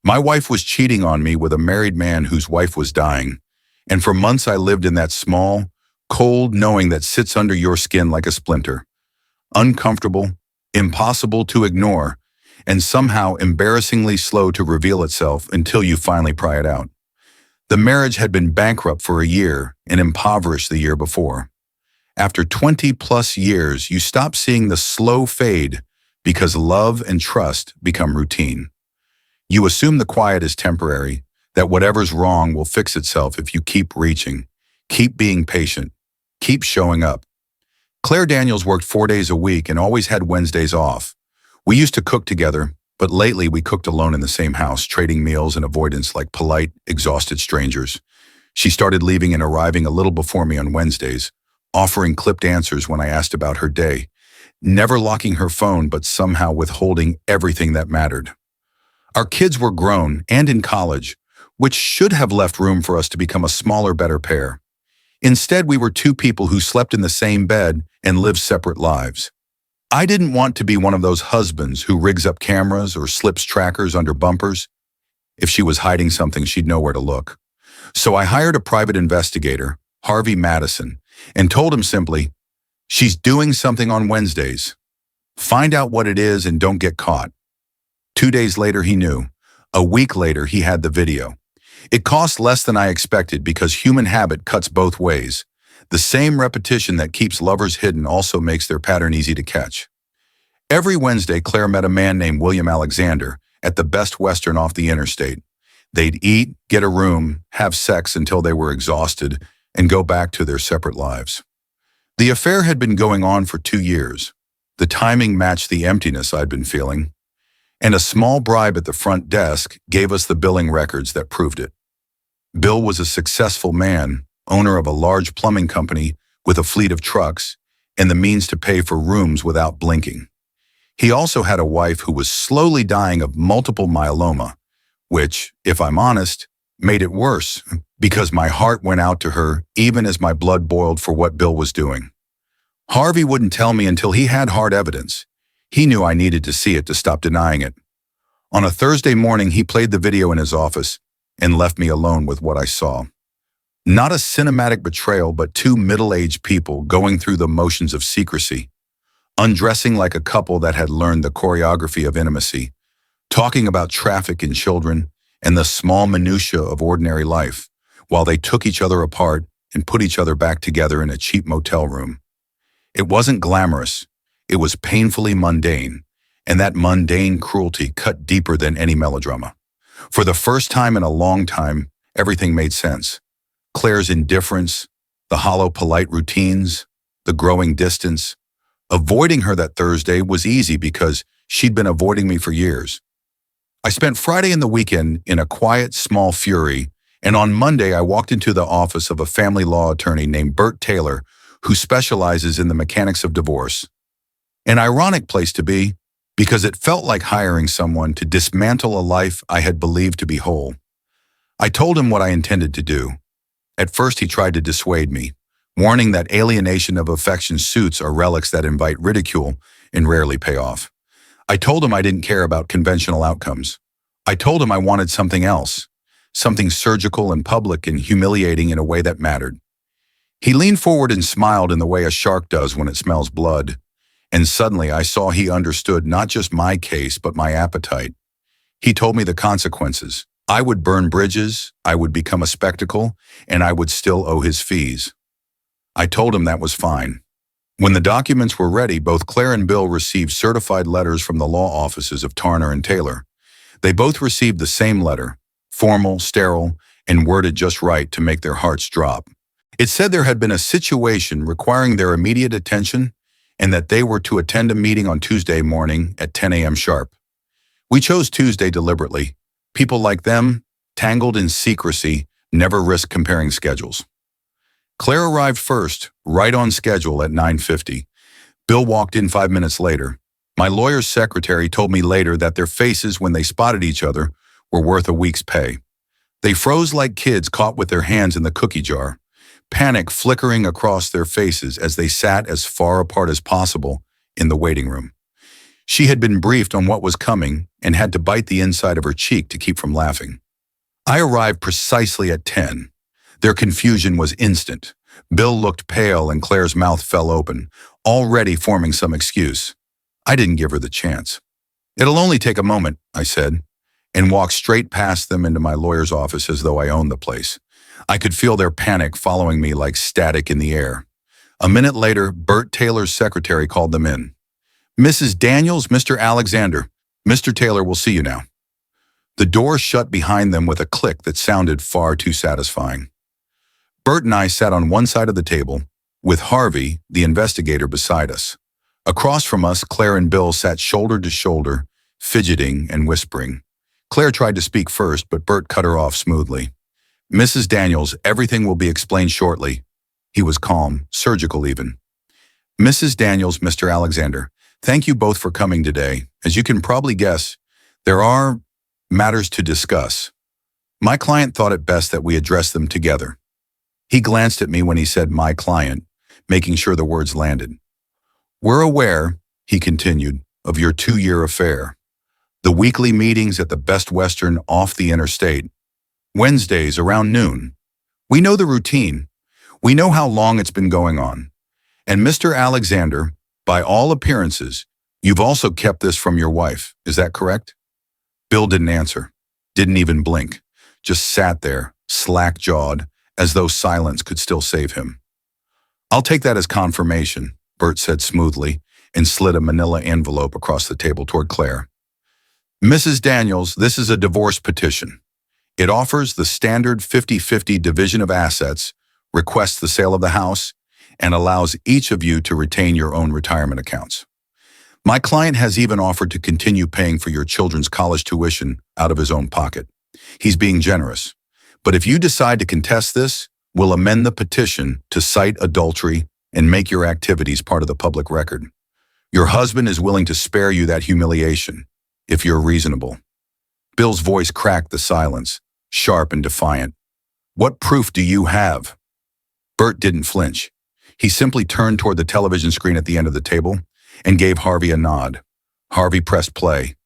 My wife was cheating on me with a married man whose wife was dying, and for months I lived in that small, cold knowing that sits under your skin like a splinter. Uncomfortable, impossible to ignore, and somehow embarrassingly slow to reveal itself until you finally pry it out. The marriage had been bankrupt for a year and impoverished the year before. After 20+ years, you stop seeing the slow fade because love and trust become routine. You assume the quiet is temporary, that whatever's wrong will fix itself if you keep reaching, keep being patient, keep showing up. Claire Daniels worked 4 days a week and always had Wednesdays off. We used to cook together, but lately we cooked alone in the same house, trading meals and avoidance like polite, exhausted strangers. She started leaving and arriving a little before me on Wednesdays, offering clipped answers when I asked about her day, never locking her phone but somehow withholding everything that mattered. Our kids were grown and in college, which should have left room for us to become a smaller, better pair. Instead, we were two people who slept in the same bed and lived separate lives. I didn't want to be one of those husbands who rigs up cameras or slips trackers under bumpers. If she was hiding something, she'd know where to look. So I hired a private investigator, Harvey Madison, and told him simply, "She's doing something on Wednesdays. Find out what it is and don't get caught." 2 days later, he knew. A week later, he had the video. It cost less than I expected because human habit cuts both ways. The same repetition that keeps lovers hidden also makes their pattern easy to catch. Every Wednesday, Claire met a man named William Alexander at the Best Western off the interstate. They'd eat, get a room, have sex until they were exhausted, and go back to their separate lives. The affair had been going on for 2 years. The timing matched the emptiness I'd been feeling, and a small bribe at the front desk gave us the billing records that proved it. Bill was a successful man, owner of a large plumbing company with a fleet of trucks and the means to pay for rooms without blinking. He also had a wife who was slowly dying of multiple myeloma, which, if I'm honest, made it worse because my heart went out to her even as my blood boiled for what Bill was doing. Harvey wouldn't tell me until he had hard evidence. He knew I needed to see it to stop denying it. On a Thursday morning, he played the video in his office and left me alone with what I saw. Not a cinematic betrayal, but two middle-aged people going through the motions of secrecy, undressing like a couple that had learned the choreography of intimacy, talking about traffic and children and the small minutiae of ordinary life, while they took each other apart and put each other back together in a cheap motel room. It wasn't glamorous. It was painfully mundane, and that mundane cruelty cut deeper than any melodrama. For the first time in a long time, everything made sense. Claire's indifference, the hollow polite routines, the growing distance. Avoiding her that Thursday was easy because she'd been avoiding me for years. I spent Friday and the weekend in a quiet, small fury, and on Monday I walked into the office of a family law attorney named Bert Taylor, who specializes in the mechanics of divorce. An ironic place to be, because it felt like hiring someone to dismantle a life I had believed to be whole. I told him what I intended to do. At first, he tried to dissuade me, warning that alienation of affection suits are relics that invite ridicule and rarely pay off. I told him I didn't care about conventional outcomes. I told him I wanted something else, something surgical and public and humiliating in a way that mattered. He leaned forward and smiled in the way a shark does when it smells blood. And suddenly I saw he understood not just my case, but my appetite. He told me the consequences. I would burn bridges, I would become a spectacle, and I would still owe his fees. I told him that was fine. When the documents were ready, both Claire and Bill received certified letters from the law offices of Tarner and Taylor. They both received the same letter, formal, sterile, and worded just right to make their hearts drop. It said there had been a situation requiring their immediate attention and that they were to attend a meeting on Tuesday morning at 10 a.m. sharp. We chose Tuesday deliberately. People like them, tangled in secrecy, never risk comparing schedules. Claire arrived first, right on schedule at 9:50. Bill walked in 5 minutes later. My lawyer's secretary told me later that their faces when they spotted each other were worth a week's pay. They froze like kids caught with their hands in the cookie jar, panic flickering across their faces as they sat as far apart as possible in the waiting room. She had been briefed on what was coming and had to bite the inside of her cheek to keep from laughing. I arrived precisely at 10. Their confusion was instant. Bill looked pale and Claire's mouth fell open, already forming some excuse. I didn't give her the chance. "It'll only take a moment," I said, and walked straight past them into my lawyer's office as though I owned the place. I could feel their panic following me like static in the air. A minute later, Bert Taylor's secretary called them in. "Mrs. Daniels, Mr. Alexander. Mr. Taylor will see you now." The door shut behind them with a click that sounded far too satisfying. Bert and I sat on one side of the table, with Harvey, the investigator, beside us. Across from us, Claire and Bill sat shoulder to shoulder, fidgeting and whispering. Claire tried to speak first, but Bert cut her off smoothly. "Mrs. Daniels, everything will be explained shortly." He was calm, surgical even. "Mrs. Daniels, Mr. Alexander, thank you both for coming today. As you can probably guess, there are matters to discuss. My client thought it best that we address them together." He glanced at me when he said "my client," making sure the words landed. "We're aware," he continued, "of your 2-year affair. The weekly meetings at the Best Western off the interstate. Wednesdays around noon. We know the routine. We know how long it's been going on. And Mr. Alexander, by all appearances, you've also kept this from your wife. Is that correct?" Bill didn't answer, didn't even blink, just sat there, slack-jawed, as though silence could still save him. "I'll take that as confirmation," Bert said smoothly, and slid a manila envelope across the table toward Claire. "Mrs. Daniels, this is a divorce petition. It offers the standard 50-50 division of assets, requests the sale of the house, and allows each of you to retain your own retirement accounts. My client has even offered to continue paying for your children's college tuition out of his own pocket. He's being generous. But if you decide to contest this, we'll amend the petition to cite adultery and make your activities part of the public record. Your husband is willing to spare you that humiliation, if you're reasonable." Bill's voice cracked the silence, sharp and defiant. "What proof do you have?" Bert didn't flinch. He simply turned toward the television screen at the end of the table and gave Harvey a nod. Harvey pressed play.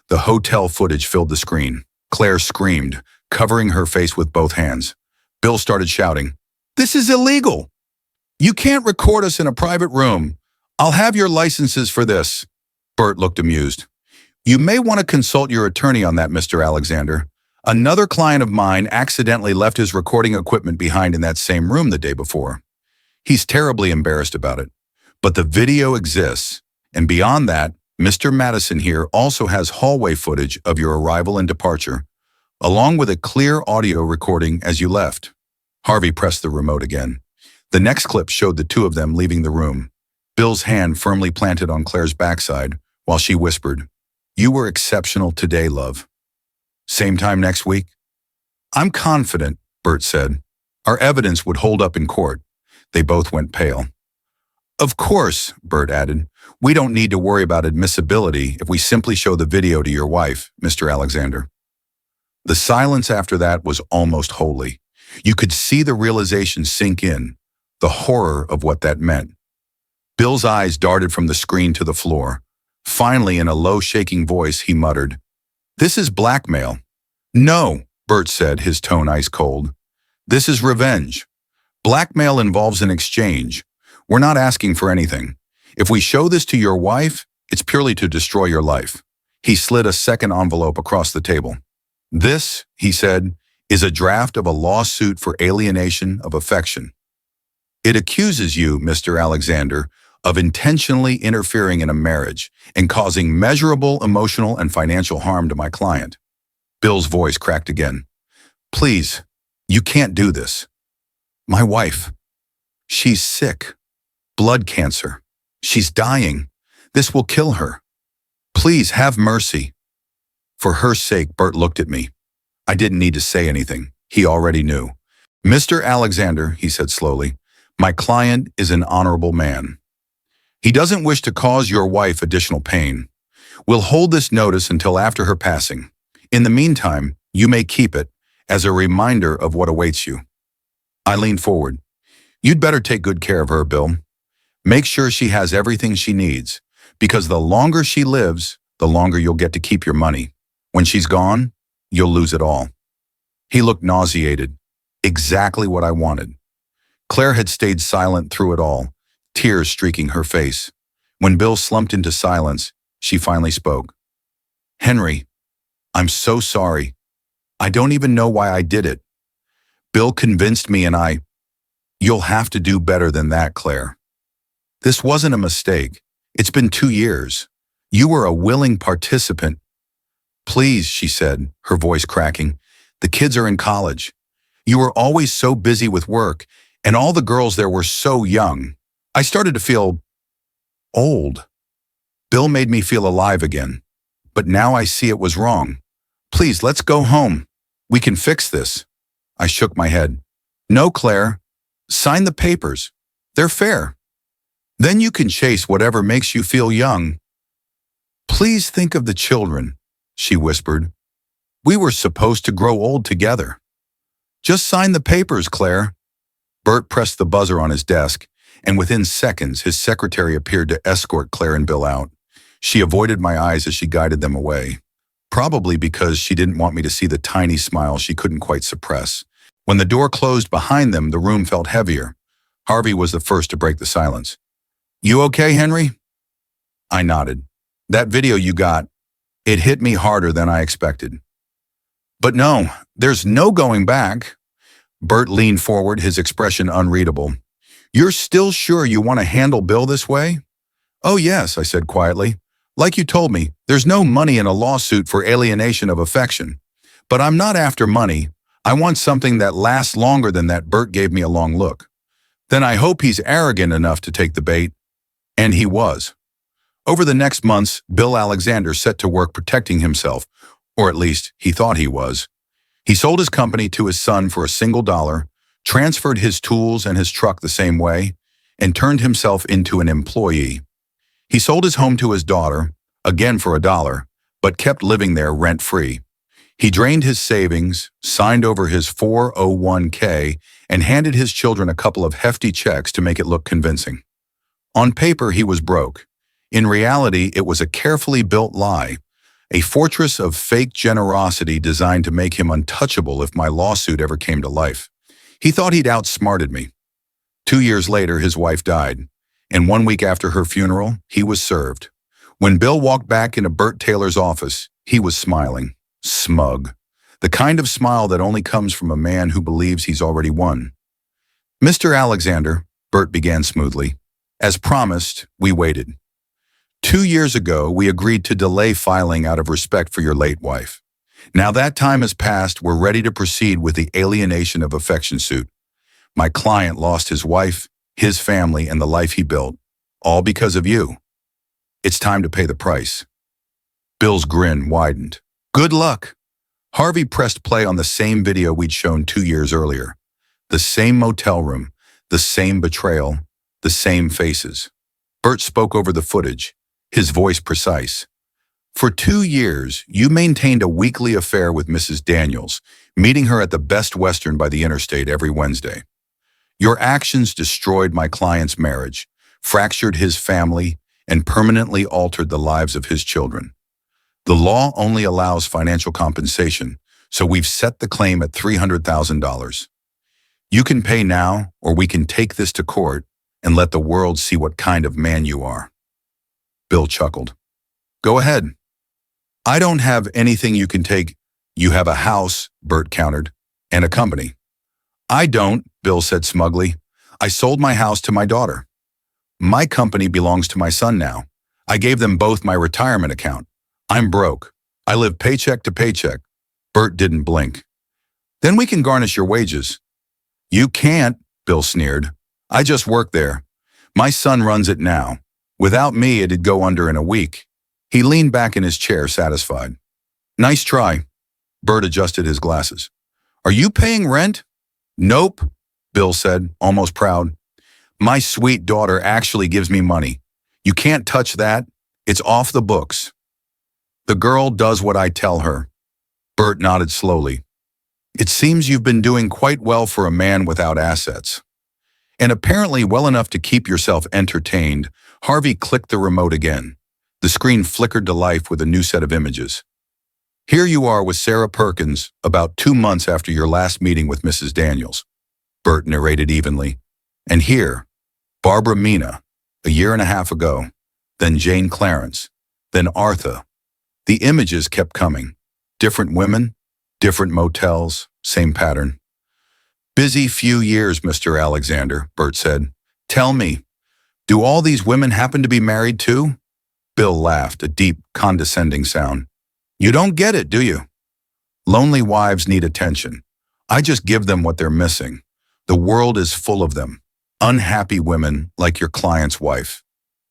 The hotel footage filled the screen. Claire screamed, covering her face with both hands. Bill started shouting, "This is illegal! You can't record us in a private room. I'll have your licenses for this." Bert looked amused. "You may want to consult your attorney on that, Mr. Alexander. Another client of mine accidentally left his recording equipment behind in that same room the day before. He's terribly embarrassed about it. But the video exists, and beyond that, Mr. Madison here also has hallway footage of your arrival and departure, along with a clear audio recording as you left." Harvey pressed the remote again. The next clip showed the two of them leaving the room, Bill's hand firmly planted on Claire's backside, while she whispered, "You were exceptional today, love. Same time next week?" "I'm confident," Bert said. "Our evidence would hold up in court." They both went pale. "Of course," Bert added, "we don't need to worry about admissibility if we simply show the video to your wife, Mr. Alexander." The silence after that was almost holy. You could see the realization sink in, the horror of what that meant. Bill's eyes darted from the screen to the floor. Finally, in a low, shaking voice, he muttered, "This is blackmail." "No," Bert said, his tone ice cold. "This is revenge. Blackmail involves an exchange. We're not asking for anything. If we show this to your wife, it's purely to destroy your life." He slid a second envelope across the table. "This," he said, "is a draft of a lawsuit for alienation of affection. It accuses you, Mr. Alexander, of intentionally interfering in a marriage and causing measurable emotional and financial harm to my client." Bill's voice cracked again. "Please, you can't do this. My wife, she's sick. Blood cancer. She's dying. This will kill her. Please have mercy." For her sake, Bert looked at me. I didn't need to say anything. He already knew. "Mr. Alexander," he said slowly, "my client is an honorable man. He doesn't wish to cause your wife additional pain. We'll hold this notice until after her passing. In the meantime, you may keep it as a reminder of what awaits you." I leaned forward. "You'd better take good care of her, Bill. Make sure she has everything she needs. Because the longer she lives, the longer you'll get to keep your money. When she's gone, you'll lose it all. He looked nauseated. Exactly what I wanted. Claire had stayed silent through it all, tears streaking her face. When Bill slumped into silence, she finally spoke. "Henry, I'm so sorry. I don't even know why I did it. Bill convinced me and You'll have to do better than that, Claire. This wasn't a mistake. It's been 2 years. You were a willing participant." "Please," she said, her voice cracking. "The kids are in college. You were always so busy with work, and all the girls there were so young. I started to feel old. Bill made me feel alive again. But now I see it was wrong. Please, let's go home. We can fix this." I shook my head. "No, Claire. Sign the papers. They're fair. Then you can chase whatever makes you feel young." "Please think of the children," she whispered. "We were supposed to grow old together. Just sign the papers, Claire." Bert pressed the buzzer on his desk, and within seconds his secretary appeared to escort Claire and Bill out. She avoided my eyes as she guided them away, probably because she didn't want me to see the tiny smile she couldn't quite suppress. When the door closed behind them, the room felt heavier. Harvey was the first to break the silence. "You okay, Henry?" I nodded. "That video you got, it hit me harder than I expected." "But no, there's no going back." Bert leaned forward, his expression unreadable. "You're still sure you want to handle Bill this way?" "Oh yes," I said quietly. "Like you told me, there's no money in a lawsuit for alienation of affection. But I'm not after money. I want something that lasts longer than that." Bert gave me a long look. "Then I hope he's arrogant enough to take the bait." And he was. Over the next months, Bill Alexander set to work protecting himself, or at least he thought he was. He sold his company to his son for $1, transferred his tools and his truck the same way, and turned himself into an employee. He sold his home to his daughter, again for $1, but kept living there rent-free. He drained his savings, signed over his 401k, and handed his children a couple of hefty checks to make it look convincing. On paper, he was broke. In reality, it was a carefully built lie, a fortress of fake generosity designed to make him untouchable if my lawsuit ever came to life. He thought he'd outsmarted me. 2 years later, his wife died, and 1 week after her funeral, he was served. When Bill walked back into Bert Taylor's office, he was smiling. Smug. The kind of smile that only comes from a man who believes he's already won. "Mr. Alexander," Bert began smoothly. "As promised, we waited. 2 years ago, we agreed to delay filing out of respect for your late wife. Now that time has passed, we're ready to proceed with the alienation of affection suit. My client lost his wife, his family, and the life he built, all because of you. It's time to pay the price." Bill's grin widened. "Good luck." Harvey pressed play on the same video we'd shown 2 years earlier. The same motel room, the same betrayal, the same faces. Bert spoke over the footage, his voice precise. "For 2 years, you maintained a weekly affair with Mrs. Daniels, meeting her at the Best Western by the interstate every Wednesday. Your actions destroyed my client's marriage, fractured his family, and permanently altered the lives of his children. The law only allows financial compensation, so we've set the claim at $300,000. You can pay now, or we can take this to court and let the world see what kind of man you are." Bill chuckled. "Go ahead." "I don't have anything you can take." "You have a house," Bert countered, "and a company." "I don't," Bill said smugly. "I sold my house to my daughter. My company belongs to my son now. I gave them both my retirement account. I'm broke. I live paycheck to paycheck." Bert didn't blink. "Then we can garnish your wages." "You can't," Bill sneered. "I just work there. My son runs it now. Without me, it'd go under in a week." He leaned back in his chair, satisfied. "Nice try." Bert adjusted his glasses. "Are you paying rent?" "Nope," Bill said, almost proud. "My sweet daughter actually gives me money. You can't touch that. It's off the books. The girl does what I tell her." Bert nodded slowly. "It seems you've been doing quite well for a man without assets. And apparently well enough to keep yourself entertained." Harvey clicked the remote again. The screen flickered to life with a new set of images. Here you are with Sarah Perkins, about 2 months after your last meeting with Mrs. Daniels, Bert narrated evenly. And here, Barbara Mina, a year and a half ago, then Jane Clarence, then Artha. The images kept coming. Different women, different motels, same pattern. Busy few years, Mr. Alexander, Bert said. Tell me, do all these women happen to be married too? Bill laughed, a deep, condescending sound. You don't get it, do you? Lonely wives need attention. I just give them what they're missing. The world is full of them. Unhappy women like your client's wife.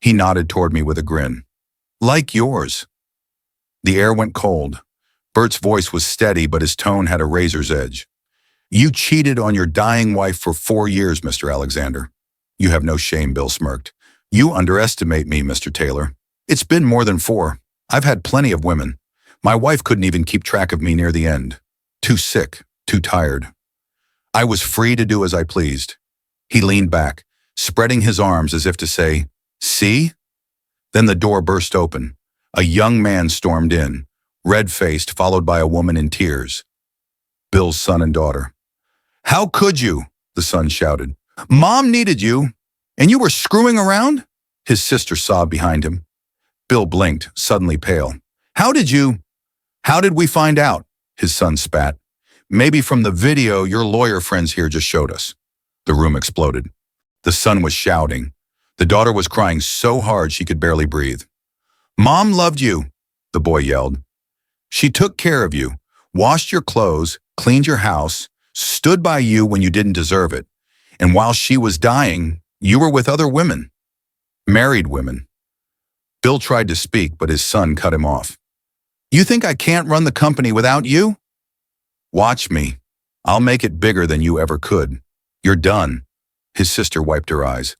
He nodded toward me with a grin. Like yours. The air went cold. Bert's voice was steady, but his tone had a razor's edge. You cheated on your dying wife for 4 years, Mr. Alexander. You have no shame, Bill smirked. You underestimate me, Mr. Taylor. It's been more than 4. I've had plenty of women. My wife couldn't even keep track of me near the end. Too sick, too tired. I was free to do as I pleased. He leaned back, spreading his arms as if to say, see? Then the door burst open. A young man stormed in, red-faced, followed by a woman in tears. Bill's son and daughter. How could you? The son shouted. Mom needed you, and you were screwing around? His sister sobbed behind him. Bill blinked, suddenly pale. How did we find out? His son spat. Maybe from the video your lawyer friends here just showed us. The room exploded. The son was shouting. The daughter was crying so hard she could barely breathe. Mom loved you, the boy yelled. She took care of you, washed your clothes, cleaned your house, stood by you when you didn't deserve it. And while she was dying, you were with other women. Married women. Bill tried to speak, but his son cut him off. You think I can't run the company without you? Watch me. I'll make it bigger than you ever could. You're done. His sister wiped her eyes.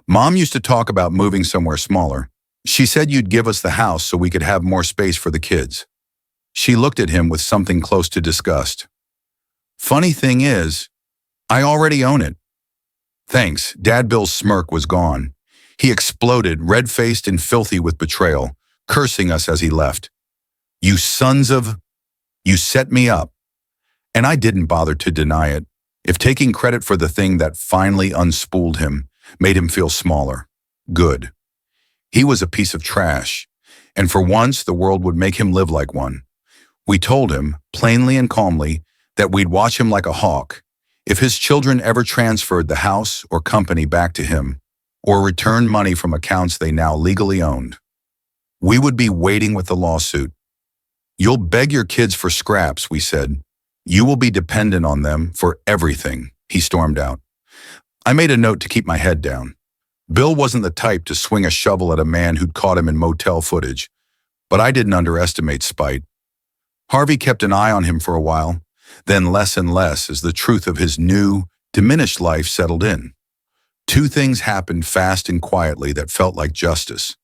Mom used to talk about moving somewhere smaller. She said you'd give us the house so we could have more space for the kids. She looked at him with something close to disgust. Funny thing is, I already own it. Thanks. Dad Bill's smirk was gone. He exploded, red-faced and filthy with betrayal, cursing us as he left. You sons of... You set me up. And I didn't bother to deny it. If taking credit for the thing that finally unspooled him made him feel smaller. Good. He was a piece of trash, and for once the world would make him live like one. We told him, plainly and calmly, that we'd watch him like a hawk. If his children ever transferred the house or company back to him, or returned money from accounts they now legally owned, we would be waiting with the lawsuit. You'll beg your kids for scraps, we said. You will be dependent on them for everything, he stormed out. I made a note to keep my head down. Bill wasn't the type to swing a shovel at a man who'd caught him in motel footage, but I didn't underestimate spite. Harvey kept an eye on him for a while, then less and less as the truth of his new, diminished life settled in. 2 things happened fast and quietly that felt like justice.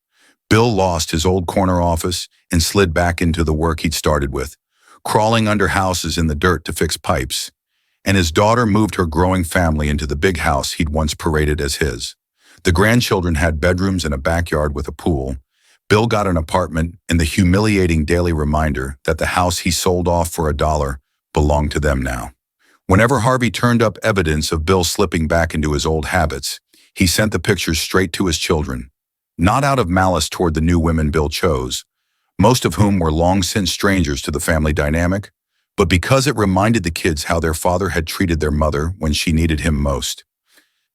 Bill lost his old corner office and slid back into the work he'd started with, crawling under houses in the dirt to fix pipes, and his daughter moved her growing family into the big house he'd once paraded as his. The grandchildren had bedrooms and a backyard with a pool. Bill got an apartment and the humiliating daily reminder that the house he sold off for $1 belonged to them now. Whenever Harvey turned up evidence of Bill slipping back into his old habits, he sent the pictures straight to his children, not out of malice toward the new women Bill chose, most of whom were long since strangers to the family dynamic, but because it reminded the kids how their father had treated their mother when she needed him most.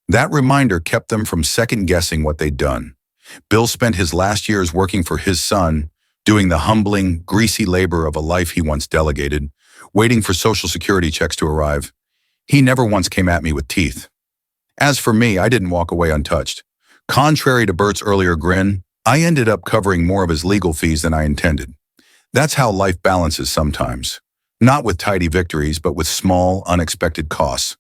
That reminder kept them from second-guessing what they'd done. Bill spent his last years working for his son, doing the humbling, greasy labor of a life he once delegated, waiting for Social Security checks to arrive. He never once came at me with teeth. As for me, I didn't walk away untouched. Contrary to Bert's earlier grin, I ended up covering more of his legal fees than I intended. That's how life balances sometimes. Not with tidy victories, but with small, unexpected costs.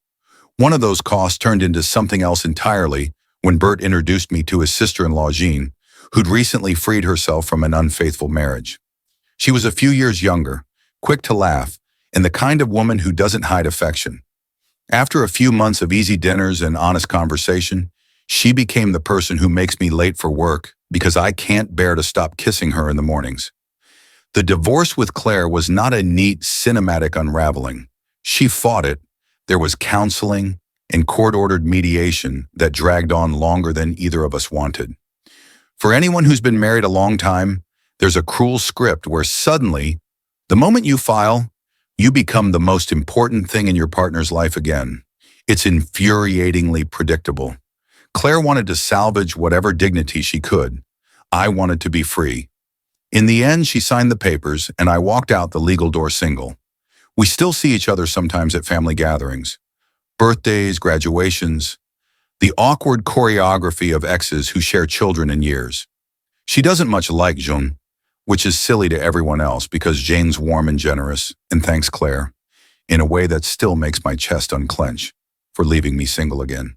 One of those costs turned into something else entirely when Bert introduced me to his sister-in-law, Jean, who'd recently freed herself from an unfaithful marriage. She was a few years younger, quick to laugh, and the kind of woman who doesn't hide affection. After a few months of easy dinners and honest conversation, she became the person who makes me late for work, because I can't bear to stop kissing her in the mornings. The divorce with Claire was not a neat cinematic unraveling. She fought it. There was counseling and court-ordered mediation that dragged on longer than either of us wanted. For anyone who's been married a long time, there's a cruel script where suddenly, the moment you file, you become the most important thing in your partner's life again. It's infuriatingly predictable. Claire wanted to salvage whatever dignity she could. I wanted to be free. In the end, she signed the papers, and I walked out the legal door single. We still see each other sometimes at family gatherings, birthdays, graduations, the awkward choreography of exes who share children in years. She doesn't much like June, which is silly to everyone else because Jane's warm and generous and thanks Claire in a way that still makes my chest unclench for leaving me single again.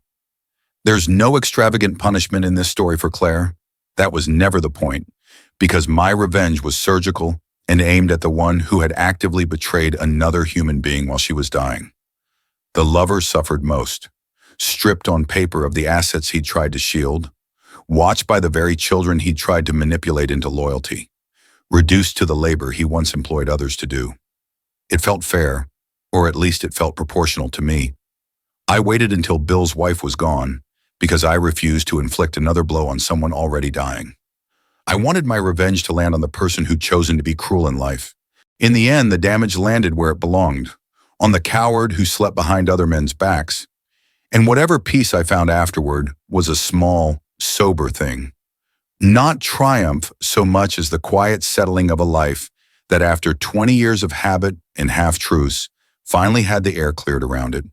There's no extravagant punishment in this story for Claire. That was never the point, because my revenge was surgical and aimed at the one who had actively betrayed another human being while she was dying. The lover suffered most, stripped on paper of the assets he'd tried to shield, watched by the very children he'd tried to manipulate into loyalty, reduced to the labor he once employed others to do. It felt fair, or at least it felt proportional to me. I waited until Bill's wife was gone, because I refused to inflict another blow on someone already dying. I wanted my revenge to land on the person who'd chosen to be cruel in life. In the end, the damage landed where it belonged, on the coward who slept behind other men's backs. And whatever peace I found afterward was a small, sober thing. Not triumph so much as the quiet settling of a life that after 20 years of habit and half-truths, finally had the air cleared around it.